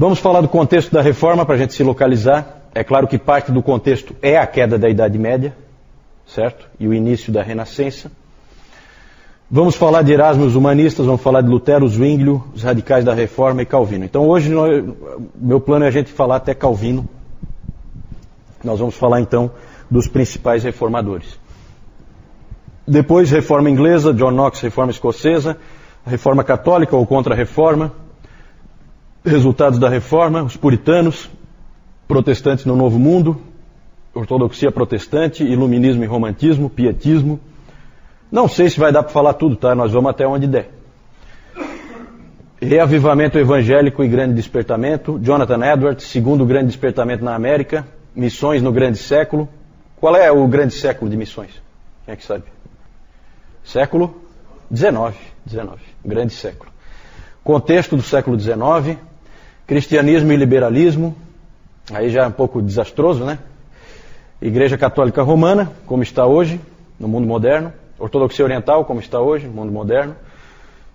Vamos falar do contexto da reforma para a gente se localizar. É claro que parte do contexto é a queda da Idade Média, certo? E o início da Renascença. Vamos falar de Erasmo e os humanistas, vamos falar de Lutero, Zwinglio, os radicais da Reforma e Calvino. Então hoje, meu plano é a gente falar até Calvino. Nós vamos falar então dos principais reformadores. Depois, Reforma Inglesa, John Knox, Reforma Escocesa, Reforma Católica ou Contra-Reforma, resultados da Reforma, os puritanos, protestantes no Novo Mundo, ortodoxia protestante, iluminismo e romantismo, pietismo. Não sei se vai dar para falar tudo, tá? Nós vamos até onde der. Reavivamento evangélico e grande despertamento, Jonathan Edwards, segundo grande despertamento na América, missões no grande século. Qual é o grande século de missões? Quem é que sabe? Século XIX, grande século. Contexto do século XIX, cristianismo e liberalismo, aí já é um pouco desastroso, né? Igreja Católica Romana, como está hoje, no mundo moderno. Ortodoxia Oriental, como está hoje, no mundo moderno.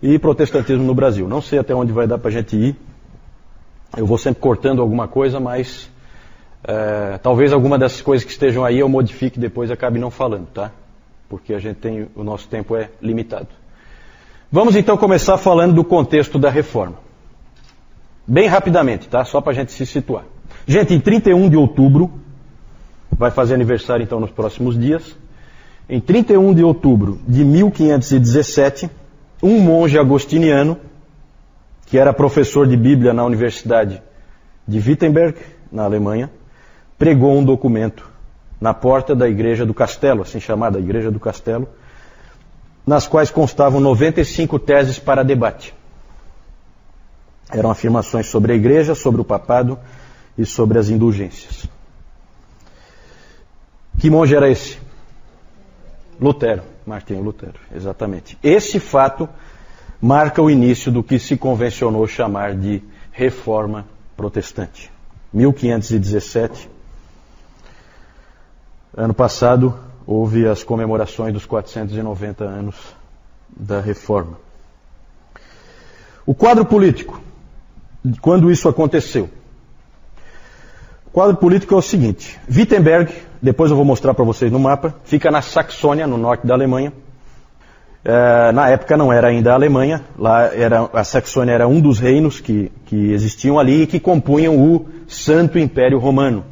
E protestantismo no Brasil. Não sei até onde vai dar para a gente ir. Eu vou sempre cortando alguma coisa, mas talvez alguma dessas coisas que estejam aí eu modifique depois e acabe não falando, tá? Porque o nosso tempo é limitado. Vamos então começar falando do contexto da reforma. Bem rapidamente, tá? Só para a gente se situar. Gente, em 31 de outubro, vai fazer aniversário então nos próximos dias, em 31 de outubro de 1517, um monge agostiniano, que era professor de Bíblia na Universidade de Wittenberg, na Alemanha, pregou um documento na porta da Igreja do Castelo, assim chamada Igreja do Castelo, nas quais constavam 95 teses para debate. Eram afirmações sobre a Igreja, sobre o papado e sobre as indulgências. Que monge era esse? Lutero, Martinho Lutero, exatamente. Esse fato marca o início do que se convencionou chamar de Reforma Protestante. 1517, ano passado, houve as comemorações dos 490 anos da Reforma. O quadro político, quando isso aconteceu? O quadro político é o seguinte: Wittenberg, depois eu vou mostrar para vocês no mapa, fica na Saxônia, no norte da Alemanha. Na época não era ainda a Alemanha, a Saxônia era um dos reinos que existiam ali e que compunham o Santo Império Romano.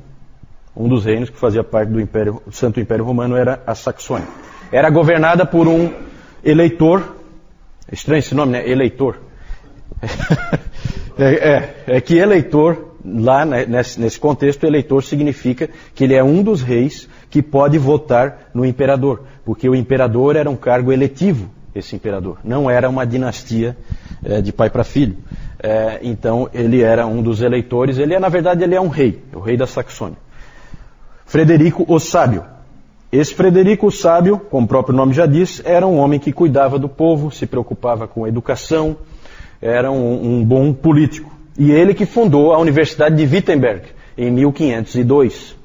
Um dos reinos que fazia parte do Santo Império Romano era a Saxônia. Era governada por um eleitor. É estranho esse nome, né? Eleitor. É que eleitor, lá nesse contexto, eleitor significa que ele é um dos reis que pode votar no imperador. Porque o imperador era um cargo eletivo, esse imperador. Não era uma dinastia de pai para filho. Então ele era um dos eleitores. Na verdade ele é um rei, o rei da Saxônia. Frederico o Sábio. Esse Frederico o Sábio, como o próprio nome já diz, era um homem que cuidava do povo, se preocupava com a educação, era um bom político. E ele que fundou a Universidade de Wittenberg em 1502,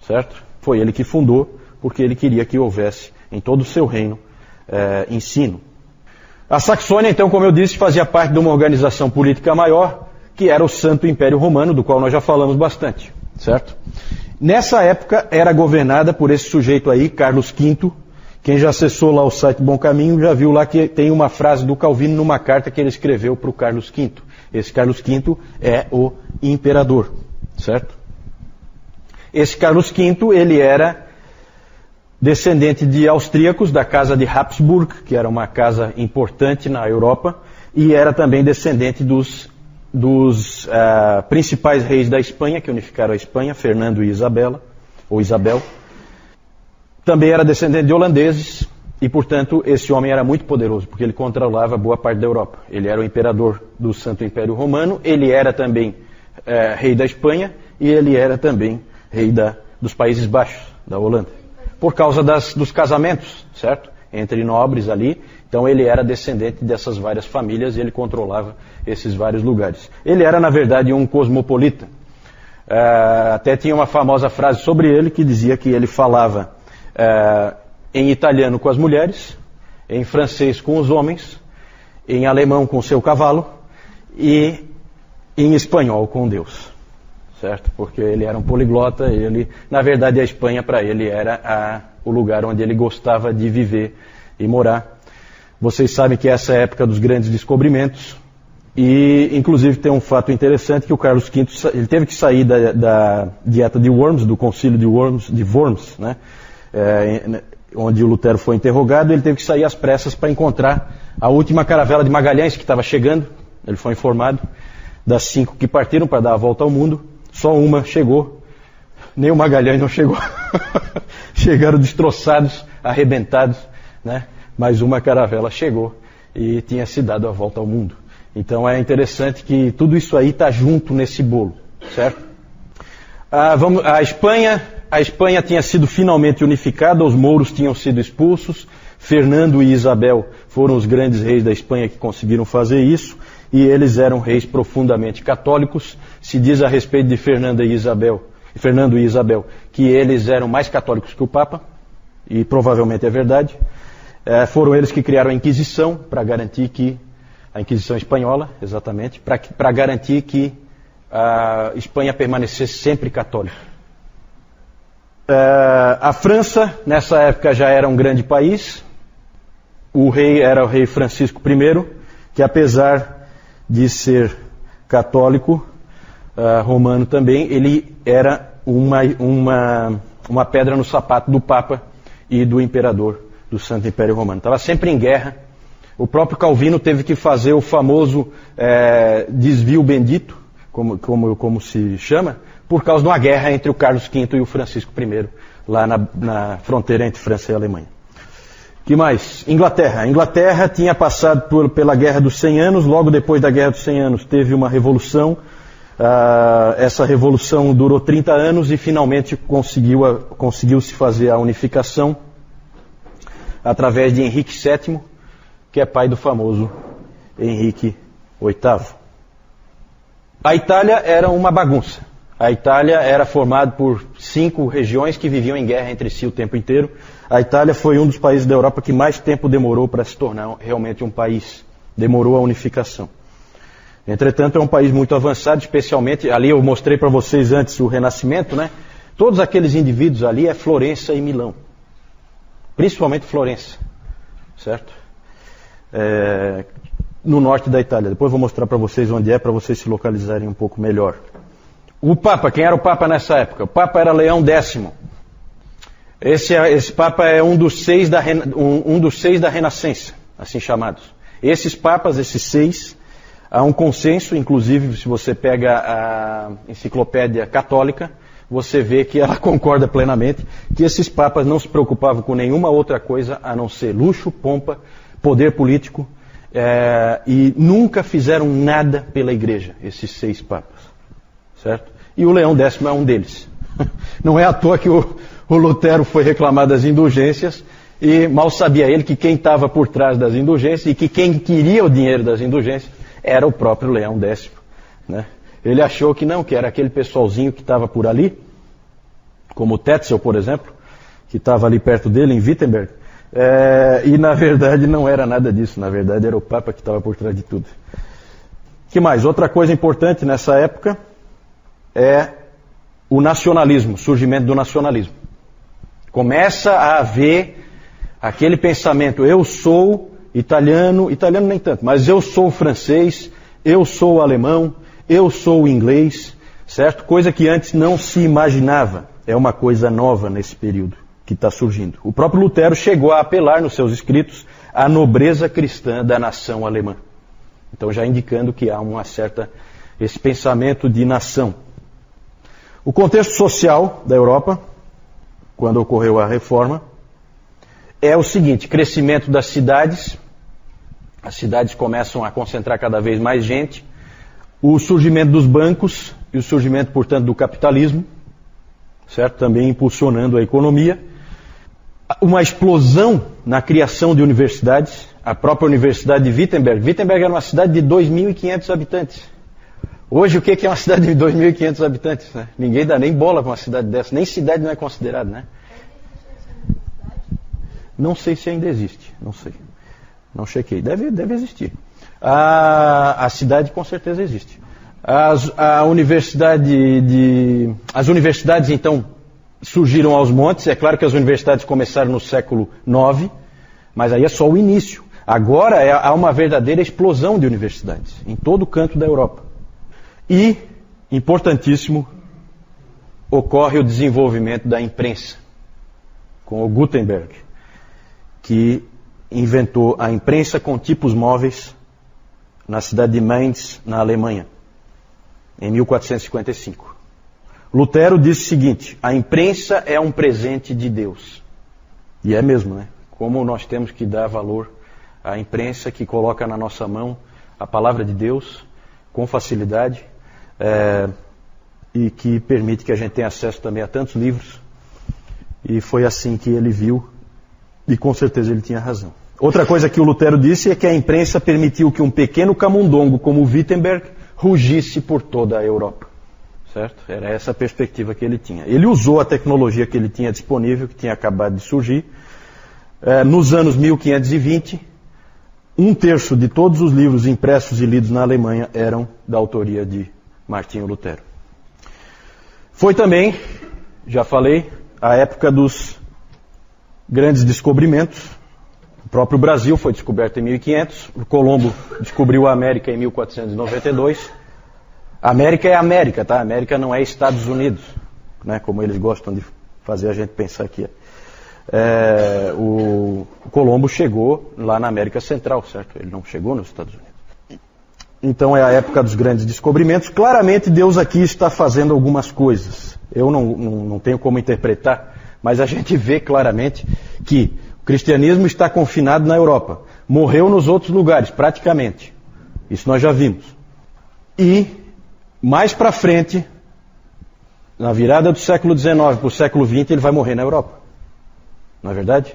certo? Foi ele que fundou, porque ele queria que houvesse em todo o seu reino ensino. A Saxônia, então, como eu disse, fazia parte de uma organização política maior, que era o Santo Império Romano, do qual nós já falamos bastante, certo? Nessa época era governada por esse sujeito aí, Carlos V. Quem já acessou lá o site Bom Caminho já viu lá que tem uma frase do Calvino numa carta que ele escreveu para o Carlos V. Esse Carlos V é o imperador, certo? Esse Carlos V, ele era descendente de austríacos da casa de Habsburg, que era uma casa importante na Europa, e era também descendente dos principais reis da Espanha, que unificaram a Espanha, Fernando e Isabel. Também era descendente de holandeses, e portanto esse homem era muito poderoso, porque ele controlava boa parte da Europa. Ele era o imperador do Santo Império Romano, ele era também rei da Espanha, e ele era também rei dos Países Baixos, da Holanda. Por causa dos casamentos, certo? Entre nobres ali. Então ele era descendente dessas várias famílias e ele controlava esses vários lugares. Ele era, na verdade, um cosmopolita. Até tinha uma famosa frase sobre ele que dizia que ele falava em italiano com as mulheres, em francês com os homens, em alemão com o seu cavalo e em espanhol com Deus, certo? Porque ele era um poliglota, na verdade a Espanha para ele era o lugar onde ele gostava de viver e morar. Vocês sabem que essa é a época dos grandes descobrimentos, e inclusive tem um fato interessante que o Carlos V ele teve que sair da dieta de Worms, do concílio de Worms, né? Onde o Lutero foi interrogado. Ele teve que sair às pressas para encontrar a última caravela de Magalhães que estava chegando. Ele foi informado das 5 que partiram para dar a volta ao mundo, só uma chegou, nem o Magalhães não chegou. Chegaram destroçados, arrebentados, né? Mas uma caravela chegou e tinha se dado a volta ao mundo. Então é interessante que tudo isso aí está junto nesse bolo, certo? A Espanha tinha sido finalmente unificada, os mouros tinham sido expulsos, Fernando e Isabel foram os grandes reis da Espanha que conseguiram fazer isso, e eles eram reis profundamente católicos. Se diz a respeito de Fernando e Isabel que eles eram mais católicos que o Papa, e provavelmente é verdade. Foram eles que criaram a Inquisição, para garantir que a Inquisição espanhola, exatamente, para garantir que a Espanha permanecesse sempre católica. A França, nessa época, já era um grande país. O rei era o rei Francisco I, que apesar de ser católico, romano também, ele era uma pedra no sapato do Papa e do imperador do Santo Império Romano. Estava sempre em guerra. O próprio Calvino teve que fazer o famoso desvio bendito, como se chama, por causa de uma guerra entre o Carlos V e o Francisco I, lá na fronteira entre França e Alemanha. Que mais? Inglaterra. A Inglaterra tinha passado pela Guerra dos 100 Anos, logo depois da Guerra dos 100 Anos teve uma revolução. Essa revolução durou 30 anos e finalmente conseguiu-se fazer a unificação através de Henrique VII, que é pai do famoso Henrique VIII. A Itália era uma bagunça. A Itália era formada por 5 regiões que viviam em guerra entre si o tempo inteiro. A Itália foi um dos países da Europa que mais tempo demorou para se tornar realmente um país. Demorou a unificação. Entretanto, é um país muito avançado, especialmente, ali eu mostrei para vocês antes o Renascimento, né? Todos aqueles indivíduos ali é Florença e Milão. Principalmente Florença, certo? No norte da Itália. Depois eu vou mostrar para vocês onde é, para vocês se localizarem um pouco melhor. O Papa, quem era o Papa nessa época? O Papa era Leão X. Esse Papa é um dos seis da Renascença, assim chamados. Esses Papas, esses 6, há um consenso, inclusive se você pega a enciclopédia católica, você vê que ela concorda plenamente que esses papas não se preocupavam com nenhuma outra coisa a não ser luxo, pompa, poder político, e nunca fizeram nada pela igreja, esses 6 papas, certo? E o Leão X é um deles. Não é à toa que o Lutero foi reclamar das indulgências, e mal sabia ele que quem estava por trás das indulgências e que quem queria o dinheiro das indulgências era o próprio Leão X, né? Ele achou que não, que era aquele pessoalzinho que estava por ali, como o Tetzel, por exemplo, que estava ali perto dele, em Wittenberg, e na verdade não era nada disso, na verdade era o Papa que estava por trás de tudo. Que mais? Outra coisa importante nessa época é o nacionalismo, o surgimento do nacionalismo. Começa a haver aquele pensamento, eu sou italiano nem tanto, mas eu sou francês, eu sou alemão, eu sou inglês, certo? Coisa que antes não se imaginava. É uma coisa nova nesse período que está surgindo. O próprio Lutero chegou a apelar nos seus escritos à nobreza cristã da nação alemã. Então já indicando que há esse pensamento de nação. O contexto social da Europa, quando ocorreu a reforma, é o seguinte: crescimento das cidades, as cidades começam a concentrar cada vez mais gente, o surgimento dos bancos e o surgimento, portanto, do capitalismo, certo? Também impulsionando a economia. Uma explosão na criação de universidades, a própria Universidade de Wittenberg. Wittenberg era uma cidade de 2.500 habitantes. Hoje, o que é uma cidade de 2.500 habitantes? Né? Ninguém dá nem bola para uma cidade dessa, nem cidade não é considerada, né? Não sei se ainda existe, não sei. Não chequei, deve existir. A cidade com certeza existe. As universidades, então, surgiram aos montes. É claro que as universidades começaram no século IX, mas aí é só o início. Agora há uma verdadeira explosão de universidades em todo o canto da Europa. E, importantíssimo, ocorre o desenvolvimento da imprensa, com o Gutenberg, que inventou a imprensa com tipos móveis na cidade de Mainz, na Alemanha, em 1455. Lutero disse o seguinte: a imprensa é um presente de Deus. E é mesmo, né? Como nós temos que dar valor à imprensa que coloca na nossa mão a palavra de Deus com facilidade, e que permite que a gente tenha acesso também a tantos livros. E foi assim que ele viu, e com certeza ele tinha razão. Outra coisa que o Lutero disse é que a imprensa permitiu que um pequeno camundongo como Wittenberg rugisse por toda a Europa. Certo? Era essa a perspectiva que ele tinha. Ele usou a tecnologia que ele tinha disponível, que tinha acabado de surgir. Nos anos 1520, 1/3 de todos os livros impressos e lidos na Alemanha eram da autoria de Martinho Lutero. Foi também, já falei, a época dos grandes descobrimentos. O próprio Brasil foi descoberto em 1500. O Colombo descobriu a América em 1492. A América é a América, tá? A América não é Estados Unidos, né? Como eles gostam de fazer a gente pensar que é. O Colombo chegou lá na América Central, certo? Ele não chegou nos Estados Unidos. Então é a época dos grandes descobrimentos. Claramente Deus aqui está fazendo algumas coisas. Eu não tenho como interpretar, mas a gente vê claramente que o cristianismo está confinado na Europa. Morreu nos outros lugares, praticamente. Isso nós já vimos. E mais para frente, na virada do século XIX para o século XX, ele vai morrer na Europa. Não é verdade?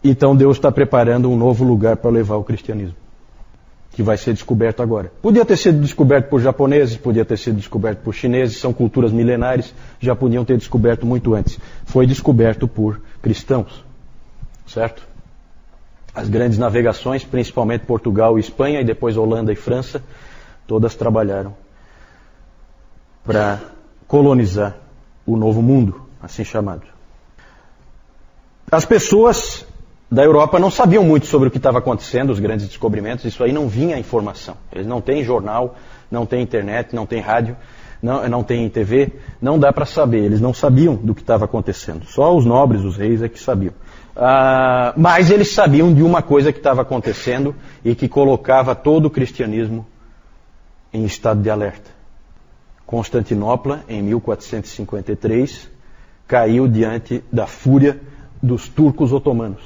Então Deus está preparando um novo lugar para levar o cristianismo, que vai ser descoberto agora. Podia ter sido descoberto por japoneses, podia ter sido descoberto por chineses, são culturas milenares, já podiam ter descoberto muito antes. Foi descoberto por cristãos, certo? As grandes navegações, principalmente Portugal e Espanha, e depois Holanda e França, todas trabalharam para colonizar o novo mundo, assim chamado. As pessoas da Europa não sabiam muito sobre o que estava acontecendo, os grandes descobrimentos, isso aí não vinha a informação. Eles não têm jornal, não têm internet, não têm rádio, não têm TV, não dá para saber. Eles não sabiam do que estava acontecendo. Só os nobres, os reis é que sabiam. Mas eles sabiam de uma coisa que estava acontecendo e que colocava todo o cristianismo em estado de alerta. Constantinopla, em 1453, caiu diante da fúria dos turcos otomanos.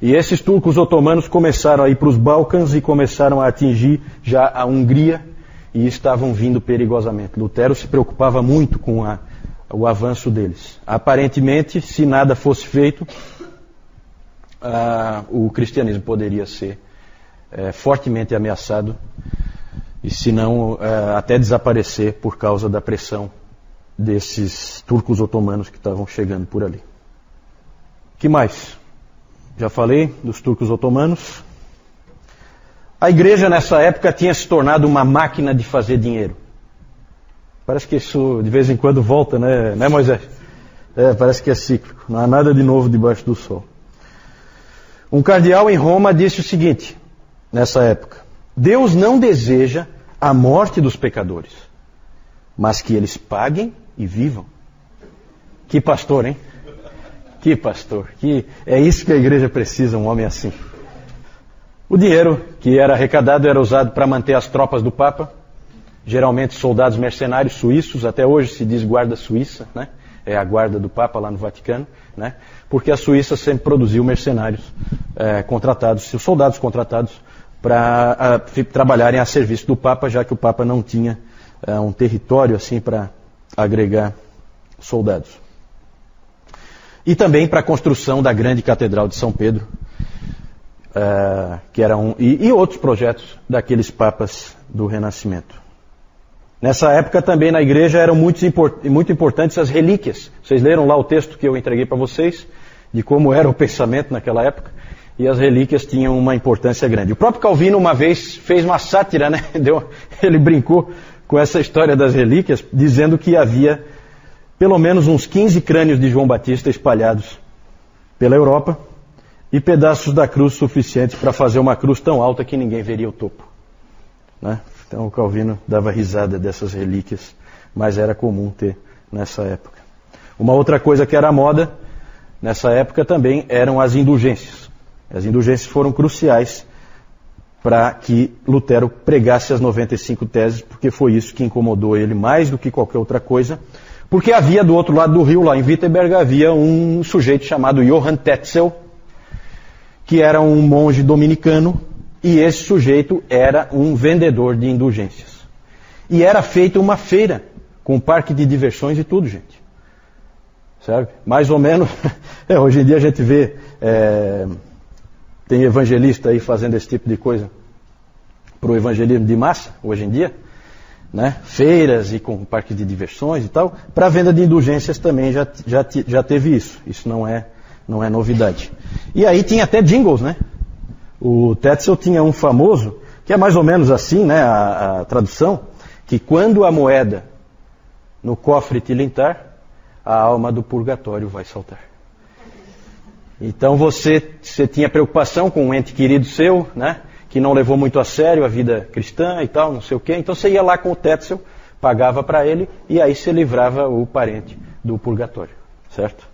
E esses turcos otomanos começaram a ir para os Balcãs e começaram a atingir já a Hungria e estavam vindo perigosamente. Lutero se preocupava muito com o avanço deles. Aparentemente, se nada fosse feito, o cristianismo poderia ser fortemente ameaçado e, se não, até desaparecer por causa da pressão desses turcos otomanos que estavam chegando por ali. O que mais? Já falei dos turcos otomanos. A igreja nessa época tinha se tornado uma máquina de fazer dinheiro. Parece que isso de vez em quando volta, né Moisés? Parece que é cíclico. Não há nada de novo debaixo do sol. Um cardeal em Roma disse o seguinte, nessa época: Deus não deseja a morte dos pecadores, mas que eles paguem e vivam. Que pastor, hein? Que pastor. É isso que a igreja precisa, um homem assim. O dinheiro que era arrecadado era usado para manter as tropas do Papa, geralmente soldados mercenários suíços, até hoje se diz guarda suíça, né? É a guarda do Papa lá no Vaticano, né? Porque a Suíça sempre produziu mercenários contratados, soldados contratados para trabalharem a serviço do Papa, já que o Papa não tinha um território assim para agregar soldados. E também para a construção da grande Catedral de São Pedro, que era e outros projetos daqueles papas do Renascimento. Nessa época também na igreja eram muito importantes as relíquias. Vocês leram lá o texto que eu entreguei para vocês, de como era o pensamento naquela época, e as relíquias tinham uma importância grande. O próprio Calvino uma vez fez uma sátira, né? Ele brincou com essa história das relíquias, dizendo que havia pelo menos uns 15 crânios de João Batista espalhados pela Europa e pedaços da cruz suficientes para fazer uma cruz tão alta que ninguém veria o topo. Né? Então o Calvino dava risada dessas relíquias, mas era comum ter nessa época. Uma outra coisa que era moda nessa época também eram as indulgências. As indulgências foram cruciais para que Lutero pregasse as 95 teses, porque foi isso que incomodou ele mais do que qualquer outra coisa, porque havia do outro lado do rio, lá em Wittenberg, havia um sujeito chamado Johann Tetzel, que era um monge dominicano, e esse sujeito era um vendedor de indulgências. E era feita uma feira, com parque de diversões e tudo, gente. Sabe? Mais ou menos, hoje em dia a gente vê, tem evangelista aí fazendo esse tipo de coisa para o evangelismo de massa, hoje em dia, né? Feiras e com parque de diversões e tal. Para a venda de indulgências também já teve isso. Isso não é novidade. E aí tinha até jingles, né? O Tetzel tinha um famoso, que é mais ou menos assim, né? A tradução, que quando a moeda no cofre tilintar, a alma do purgatório vai saltar. Então você tinha preocupação com um ente querido seu, né? Que não levou muito a sério a vida cristã e tal, não sei o quê. Então você ia lá com o Tetzel, pagava para ele, e aí você livrava o parente do purgatório, certo?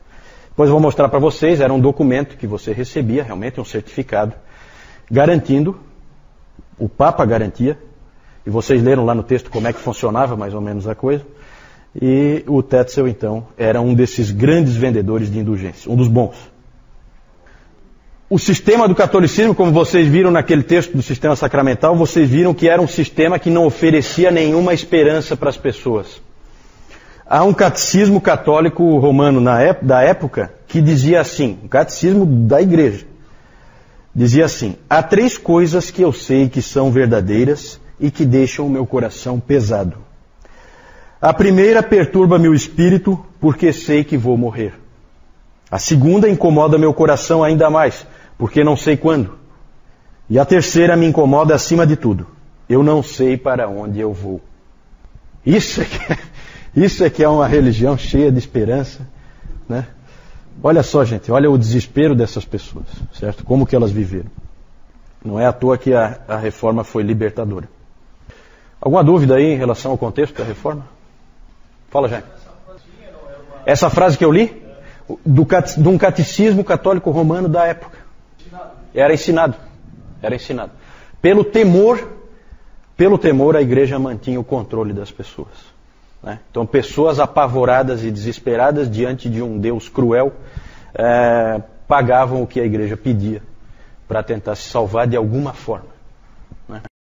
Depois eu vou mostrar para vocês, era um documento que você recebia, realmente um certificado, garantindo, o Papa garantia, e vocês leram lá no texto como é que funcionava mais ou menos a coisa, e o Tetzel então era um desses grandes vendedores de indulgências, um dos bons. O sistema do catolicismo, como vocês viram naquele texto do sistema sacramental, vocês viram que era um sistema que não oferecia nenhuma esperança para as pessoas. Há um catecismo católico romano da época que dizia assim, um catecismo da igreja, dizia assim: há 3 coisas que eu sei que são verdadeiras e que deixam o meu coração pesado. A primeira perturba meu espírito porque sei que vou morrer. A segunda incomoda meu coração ainda mais, porque não sei quando. E a terceira me incomoda acima de tudo. Eu não sei para onde eu vou. Isso é que é uma religião cheia de esperança, né? Olha só, gente, olha o desespero dessas pessoas, certo? Como que elas viveram. Não é à toa que a reforma foi libertadora. Alguma dúvida aí em relação ao contexto da reforma? Fala, Jaime. Essa frase que eu li, de um catecismo católico romano da época. Era ensinado. Pelo temor, a igreja mantinha o controle das pessoas. Né? Então, pessoas apavoradas e desesperadas diante de um Deus cruel, pagavam o que a igreja pedia para tentar se salvar de alguma forma.